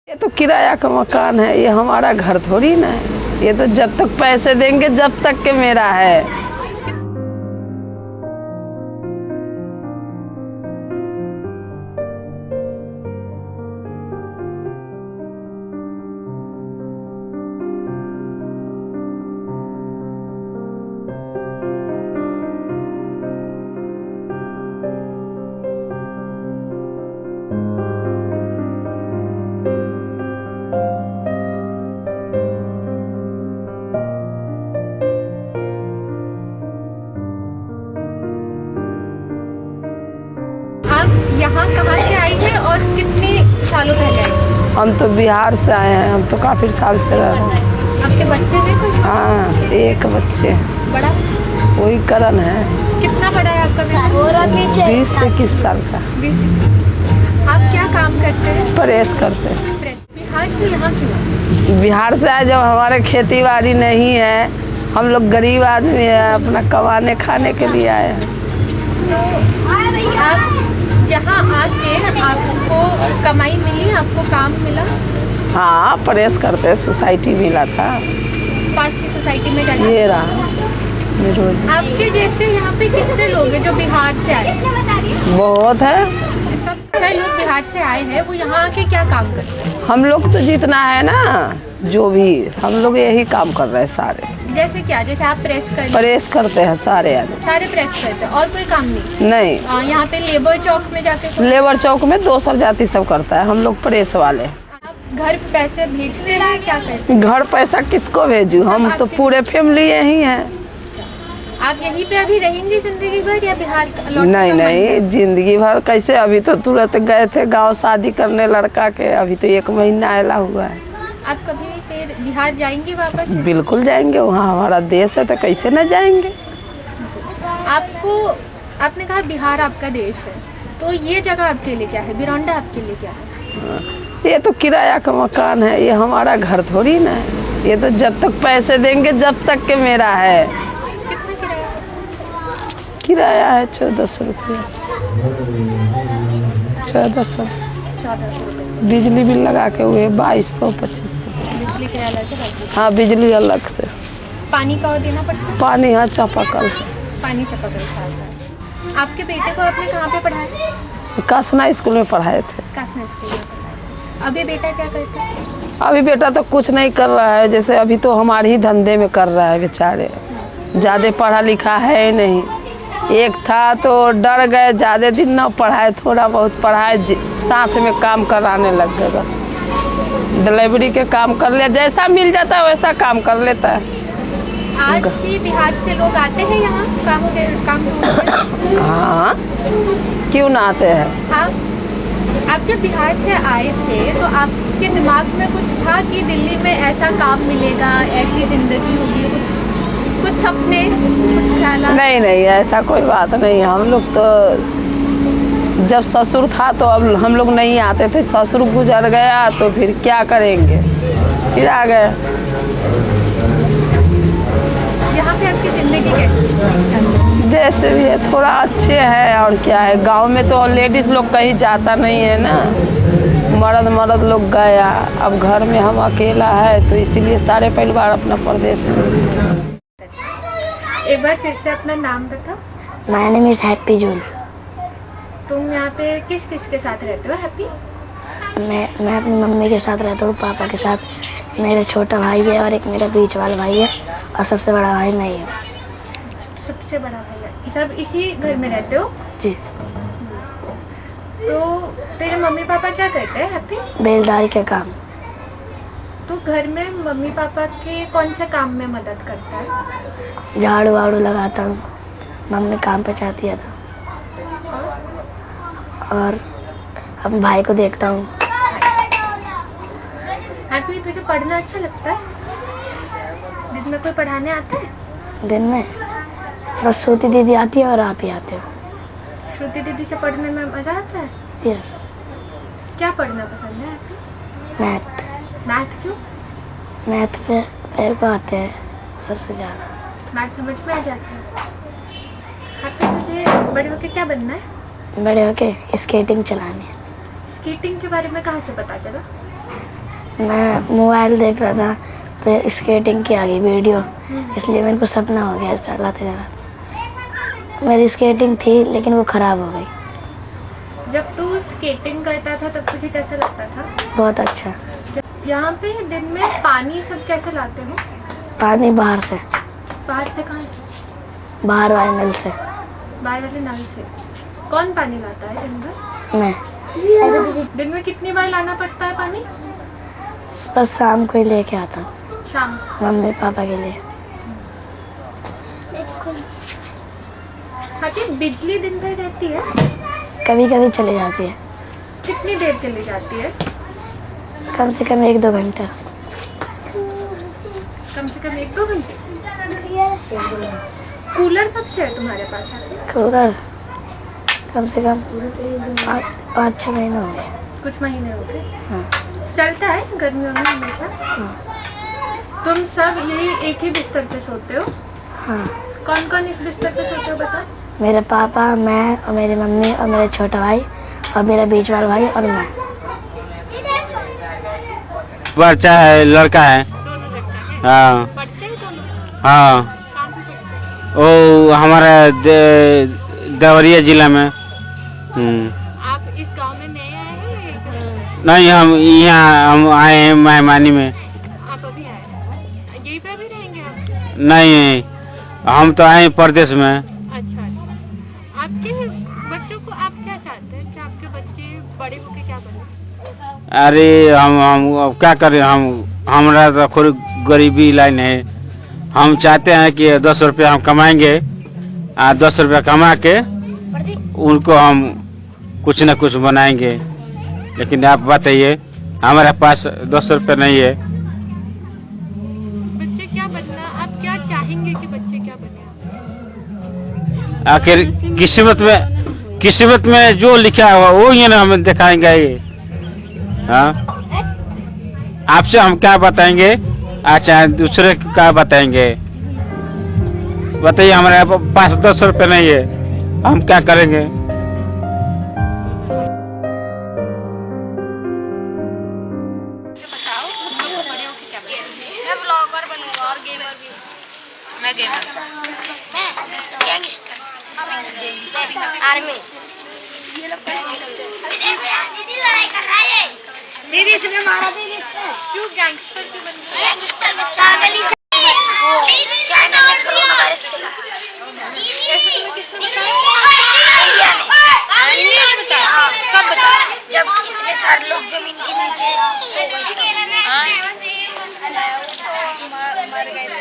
ये तो किराया का मकान है, ये हमारा घर थोड़ी ना है। ये तो जब तक पैसे देंगे जब तक के मेरा है। यहाँ कहाँ से आई है और कितने सालों पहले आई? हम तो बिहार से आए हैं, हम तो काफी साल से रह रहे हैं। आपके बच्चे हैं कुछ? हाँ, एक बच्चे। बड़ा? वही करण है। कितना बड़ा है आपका बेटा? 20 से 21 साल का। 20। आप क्या काम करते हैं? प्रेस करते हैं। बिहार से यहाँ क्यों? बिहार से आए, जब हमारे खेती बाड़ी नहीं है, हम लोग गरीब आदमी है, अपना कमाने खाने के लिए आए हैं। तो आप यहाँ आके आपको कमाई मिली, आपको काम मिला? हाँ, प्रेस करते, सोसाइटी मिला था। पास की सोसाइटी में जाके? ये रहा रोज। आपके जैसे यहाँ पे कितने लोग हैं जो बिहार से आए? बहुत है। सबसे लोग बिहार से आए हैं, वो यहाँ आके क्या काम करते हैं? हम लोग तो जितना है ना, जो भी हम लोग यही काम कर रहे हैं सारे। जैसे क्या? जैसे आप प्रेस करते हैं सारे आदमी। सारे प्रेस करते हैं और कोई काम नहीं? नहीं। यहाँ पे लेबर चौक में जाके? लेबर चौक में दोसर जाति सब करता है, हम लोग प्रेस वाले। आप घर पैसे भेजते हैं, क्या करते हैं? घर पैसा किसको भेजूं, हम तो पूरे फैमिली यही है। आप यहीं पे अभी रहेंगे जिंदगी भर या बिहार नहीं नहीं, जिंदगी भर कैसे? अभी तो तुरंत गए थे गांव शादी करने लड़का के, अभी तो 1 महीना आया हुआ है। आप कभी फिर बिहार जाएंगे वापस? बिल्कुल जाएंगे, वहाँ हमारा देश है तो कैसे न जाएंगे। आपको, आपने कहा बिहार आपका देश है, तो ये जगह आपके लिए क्या है? बिरौंडा आपके लिए क्या है? ये तो किराया का मकान है, ये हमारा घर थोड़ी ना है। ये तो जब तक पैसे देंगे जब तक के मेरा है। कितना किराया? किराया है 1400 रुपया। 1400। 1400 रुपये। बिजली बिल लगा के हुए 2200-2500। बिजली किराया अलग है? हाँ, बिजली अलग से। पानी का और देना पड़ता है? पानी हाँ, चापाकल। पानी चापाकल का आता है। आपके बेटे को आपने कहाँ पे पढ़ाया? कासना स्कूल में पढ़ाए थे। कासना स्कूल में पढ़ाया। अभी बेटा क्या करता है? अभी बेटा तो कुछ नहीं कर रहा है, जैसे अभी तो हमारे ही धंधे में कर रहा है बेचारे। ज्यादा पढ़ा लिखा है नहीं। एक था तो डर गए, ज्यादा दिन न पढ़ाए, थोड़ा बहुत पढ़ाए, साथ में काम कराने लग गए। डिलीवरी के काम कर लिया, जैसा मिल जाता है वैसा काम कर लेता है। आज भी बिहार से लोग आते हैं यहाँ काम हाँ, क्यों ना आते हैं। आप जब बिहार से आए थे तो आपके दिमाग में कुछ था कि दिल्ली में ऐसा काम मिलेगा, ऐसी जिंदगी होगी, कुछ सपने, कुछ ख्याल? नहीं नहीं, ऐसा कोई बात नहीं। हम लोग तो जब ससुर था तो अब हम लोग नहीं आते थे, ससुर गुजर गया तो फिर क्या करेंगे, फिर आ गए। यहाँ पे आपकी जिंदगी कैसी? जैसे भी है, थोड़ा अच्छे है और क्या है। गांव में तो लेडीज लोग कहीं जाता नहीं है ना, मर्द लोग गया। अब घर में हम अकेला है तो इसीलिए सारे परिवार अपना प्रदेश में। एक बार फिर से अपना नाम बताओ। माय नेम इज हैप्पी जून। तुम यहाँ पे किस के साथ रहते हो हैप्पी? मैं अपनी मम्मी के साथ रहता हूँ, पापा के साथ। मेरा छोटा भाई है और एक मेरा बीच वाला भाई है और सबसे बड़ा भाई मैं ही हूँ। सबसे बड़ा भाई है। सब इसी घर में रहते हो? जी। तो तेरे मम्मी पापा क्या करते हैं हैप्पी? बेलदारी के काम। तो घर में मम्मी पापा के कौन से काम में मदद करता है? झाड़ू वाड़ू लगाता हूँ, मम्मी काम पे जाती है तो। और अपने भाई को देखता हूँ। हैप्पी, तुझे पढ़ना अच्छा लगता है? दिन में कोई पढ़ाने आता है? दिन में बस श्रुति दीदी आती है और आप ही आते हो। श्रुति दीदी से पढ़ने में मजा आता है? यस। क्या पढ़ना पसंद है हैप्पी? मैथ। मैथ क्यों? मैथ पे मेरे को आते हैं सबसे ज़्यादा। मैथ समझ में आ जाता है। हैप्पी, तुझे बड़े होके क्या बनना है? बड़े होके स्केटिंग चलानी है। स्केटिंग के बारे में कहाँ से पता चला? मैं मोबाइल देख रहा था तो स्केटिंग की आ गई वीडियो, इसलिए मेरे को सपना हो गया चलाते चलाते। मेरी स्केटिंग थी लेकिन वो खराब हो गई। जब तू स्केटिंग करता था तब तुझे कैसा लगता था? बहुत अच्छा। यहाँ पे दिन में पानी सब कैसे लाते हो? पानी बाहर से। बाहर से? कहाँ से? बाहर वाले नल से। बाहर वाले नल से। कौन पानी लाता है दिन भर? मैं। दिन में कितनी बार लाना पड़ता है पानी? बस शाम को ही लेके आता हूँ, शाम। मम्मी पापा के लिए। हाँ, बिजली दिन भर रहती है? कभी कभी चली जाती है। कितनी देर चली जाती है? कम से कम 1-2 घंटा। कम से कम 1-2 घंटे? कूलर कब से है तुम्हारे पास? कूलर कम से कम 5-6 महीने हो गए। कुछ महीने हो गए। हाँ। चलता है गर्मियों में हमेशा? हाँ। तुम सब यही एक ही बिस्तर पे सोते हो? हाँ। कौन कौन इस बिस्तर पे सोते हो बता? मेरे पापा, मैं और मेरी मम्मी और मेरा छोटा भाई और मेरा बीच वाला भाई और मैं। बच्चा है, लड़का है। हाँ। पढ़ते हैं दोनों? हाँ। कहाँ पे पढ़ते हैं? वो हमारा देवरिया जिला में। आप इस गांव में नए आए हैं? नहीं, हम यहाँ हम आए हैं मेहमानी में। आप अभी आए हैं? यहीं पे भी रहेंगे आप? नहीं, हम तो आए हैं परदेश में। अच्छा अच्छा। आपके बच्चों को आप क्या चाहते हैं कि आपके बच्चे बड़े होके क्या बने? अरे हम अब क्या करें, हमारा तो खुद गरीबी लाइन है। हम चाहते हैं कि 10 रुपया हम कमाएंगे, 10 रुपया कमा के उनको हम कुछ न कुछ बनाएंगे। लेकिन आप बताइए, हमारे पास 10 रुपया नहीं है। बच्चे क्या बनना, आप क्या चाहेंगे कि बच्चे क्या बने? आखिर किस्मत में जो लिखा हुआ वो ही ना हम दिखाएंगे। हाँ, आपसे हम क्या बताएंगे, अच्छा दूसरे को क्या बताएंगे? बताइए, हमारे पास 10 रुपये नहीं है, हम क्या करेंगे? बताओ, आपको बड़े होके क्या बनना? मैं ब्लॉगर बनूंगा और गेमर भी। मैं गेमर। मैं गैंगस्टर, आर्मी। दीदी लड़ाई कर रहा है। दीदी इसने मारा दीदी। क्यों गैंगस्टर क्यों बन गए? गैंगस्टर में चावली से चाइना में कोरोना वायरस चला। ऐसे तुम्हें किसने बताया? इंडिया ने बताया? कब बताया? जब इतने सारे लोग जमीन के नीचे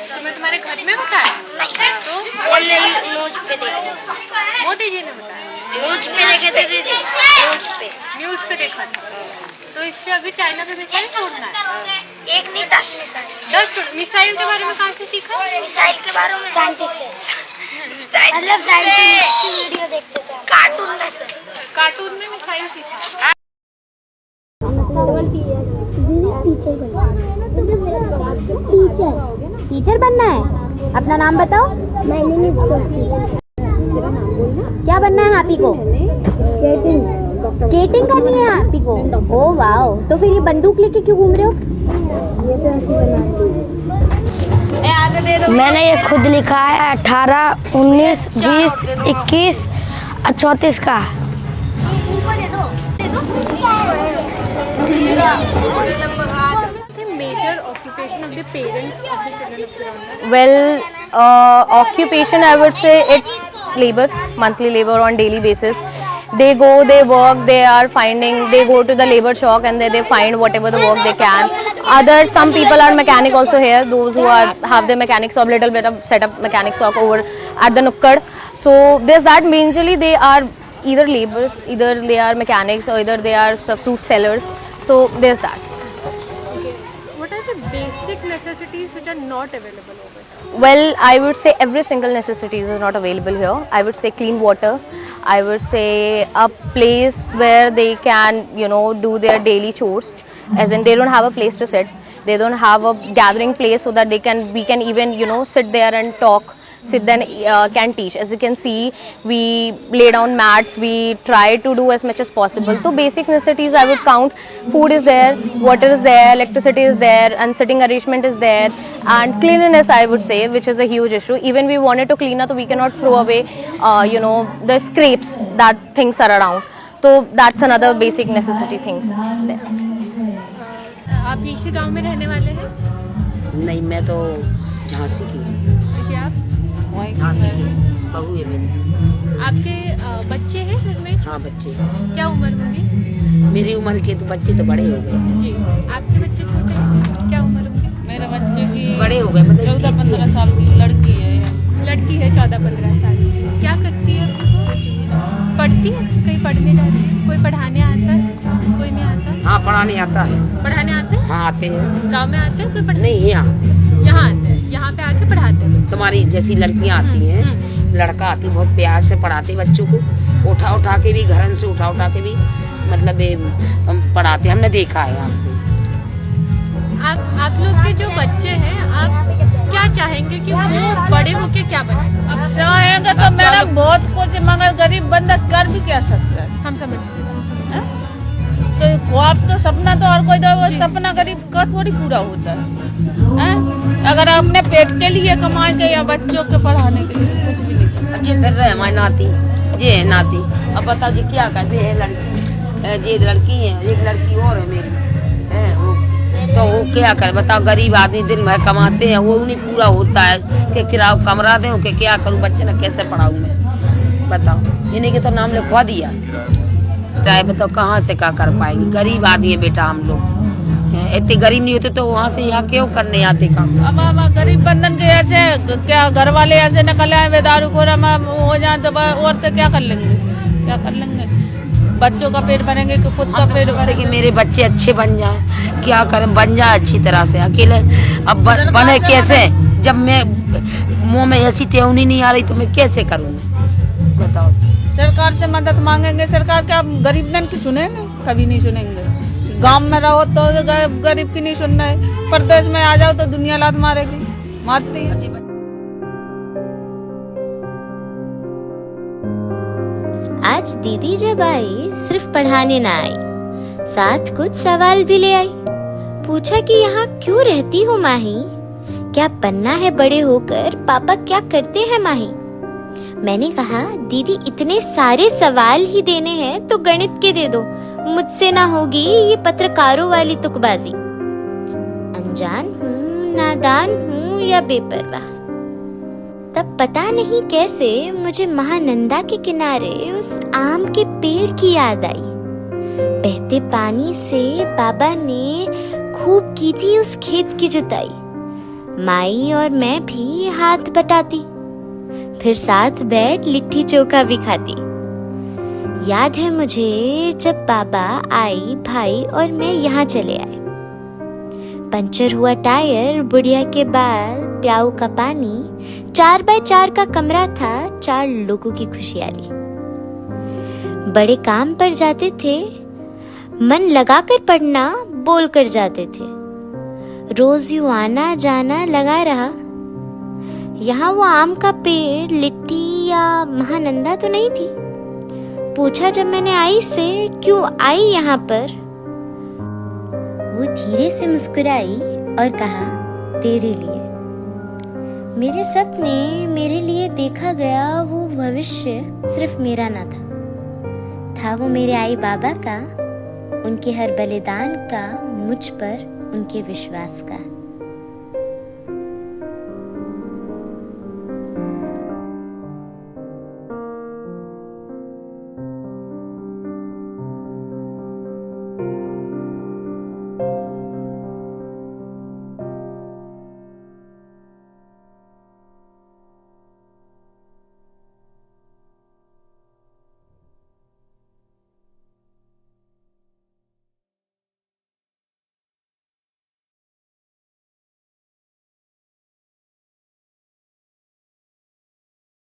तुम्हें तुम्हारे घर में बताया? तो हमने न्यूज पे देखा। मोदी जी ने बताया? न्यूज पे देखे थे दीदी, न्यूज पे देखा था। तो इससे अभी चाइना पे मिसाइल छोड़ना है? एक नहीं 10 मिसाइल। 10 मिसाइल के बारे में कहाँ से सीखा? मिसाइल के बारे में मतलब वीडियो देखते थे, कार्टून में से। कार्टून में मिसाइल सीखा? टीचर बनना है। अपना नाम बताओ। क्या बनना है हापी को? स्केटिंग करनी है हापी को। ओ वाओ, तो फिर ये बंदूक लेके क्यों घूम रहे हो? मैंने ये खुद लिखा है 18, 19, 20, 21 और 34 का। Major occupation of the parents of the children of Uganda? Well, occupation I would say it's labor, monthly labor on daily basis. They go, they work, they go to the labor shop and they find whatever the work they can. Some people are mechanic also here, those who have their mechanic shop, little bit of set up mechanic shop over at the Nukkad. So there's that, majorly they are either laborers, either they are mechanics or either they are fruit sellers. So there's that. What are the basic necessities which are not available over here? Well, I would say every single necessity is not available here. I would say clean water. I would say a place where they can, do their daily chores. As in, they don't have a place to sit. They don't have a gathering place so that we can even, sit there and talk. then can teach. As you can see, we lay down mats, we try to do as much as possible. So basic necessities I would count: food is there, water is there, electricity is there, and sitting arrangement is there, and cleanliness I would say, which is a huge issue. Even we wanted to clean up, so we cannot throw away the scrapes that things are around. So that's another basic necessity things there. आप इसी गांव में रहने वाले हैं? नहीं, मैं तो झांसी की हूँ। जी, आप झांसी की बहू है मेरी। आपके बच्चे हैं घर में? हाँ, बच्चे। क्या उम्र होगी? मेरी उम्र के तो बच्चे तो बड़े हो गए। जी, आपके बच्चे छोटे हैं? क्या उम्र होगी? मेरे बच्चे की बड़े हो गए, मतलब 14-15 साल की लड़की है। लड़की है 14-15 साल की। क्या करती है वो? कुछ भी नहीं। पढ़ती है? कहीं पढ़ने जाती है? कोई पढ़ाने आता है? कोई नहीं आता? हाँ, पढ़ाने आता है। पढ़ाने आते हैं? हाँ, आते हैं। गांव में आते हैं कोई पढ़ाने? नहीं, यहाँ यहाँ आते हैं, यहाँ पे आके पढ़ाते हैं। तुम्हारी जैसी लड़कियाँ आती हैं, लड़का आती, बहुत प्यार से पढ़ाते बच्चों को, उठा के भी, घरन से उठा के भी, मतलब पढ़ाते। हमने देखा है यहाँ से। आप लोग के जो बच्चे हैं, आप क्या चाहेंगे कि वो बड़े होके क्या बने? अब चाहेंगे तो मैडम बहुत कुछ, मगर गरीब बंदा कर भी क्या सकता है। हम समझते हैं। तो ख्वाब तो सपना तो और कोई, वो सपना गरीब का थोड़ी पूरा होता है। अगर अपने पेट के लिए कमाएंगे या बच्चों के पढ़ाने के लिए, कुछ भी नहीं करता। अब ये फिर रहे हमारी नाती, ये है नाती। अब बताओ जी क्या करते हैं? लड़की, ये लड़की है, एक लड़की और है मेरी, तो वो क्या करे बताओ? गरीब आदमी दिन भर कमाते हैं, वो नहीं पूरा होता है कि किराया कमरा दें कि क्या करूं? बच्चे ना कैसे पढ़ाऊं मैं? बताओ, इन्हीं के तो नाम लिखवा दिया। बताओ कहाँ से क्या कर पाएंगे? गरीब आदमी है बेटा हम लोग। इतने गरीब नहीं होते तो वहाँ से यहाँ क्यों करने आते काम? अब गरीब बंधन के ऐसे क्या घर वाले ऐसे निकल आए वे दारू खोर हो जाए तो औरतें क्या कर लेंगे? क्या कर लेंगे? बच्चों का पेट भरेंगे कि खुद का पेट भरेंगे? मेरे बच्चे अच्छे बन जाए, क्या करें? बन जाए अच्छी तरह से। अकेले अब बने कैसे? जब मैं मुँह में ऐसी टेवनी नहीं आ रही तो मैं कैसे करूँ? बताओ। सरकार से मदद मांगेंगे, सरकार क्या गरीब जन की सुनेंगे? कभी नहीं सुनेंगे। गांव में रहो तो गरीब की नहीं सुनना है, प्रदेश में आ जाओ तो दुनिया लात मारेगी, मारती है। आज दीदी जब आई सिर्फ पढ़ाने ना आई, साथ कुछ सवाल भी ले आई। पूछा कि यहाँ क्यों रहती हो माही, क्या बनना है बड़े होकर, पापा क्या करते हैं माही। मैंने कहा दीदी इतने सारे सवाल ही देने हैं तो गणित के दे दो, मुझसे ना होगी ये पत्रकारों वाली तुकबाजी। अनजान हूँ, नादान हूँ या बेपरवाह। तब पता नहीं कैसे मुझे महानंदा के किनारे उस आम के पेड़ की याद आई। बहते पानी से बाबा ने खूब की थी उस खेत की जुताई। माई और मैं भी हाथ बटाती, फिर साथ बैठ लिट्टी चोखा भी खाती। याद है मुझे जब बाबा, आई, भाई और मैं यहाँ चले आए। पंचर हुआ टायर, बुढ़िया के बाल, प्याऊ का पानी, 4x4 का कमरा था, 4 लोगों की खुशहाली। बड़े काम पर जाते थे, मन लगाकर पढ़ना बोल कर जाते थे। रोज यूं आना जाना लगा रहा। यहाँ वो आम का पेड़, लिट्टी या महानंदा तो नहीं थी। पूछा जब मैंने आई से क्यों आई यहाँ पर। वो धीरे से मुस्कुराई और कहा तेरे लिए। मेरे सपने, मेरे लिए देखा गया वो भविष्य सिर्फ मेरा ना था वो मेरे आई बाबा का, उनके हर बलिदान का, मुझ पर उनके विश्वास का।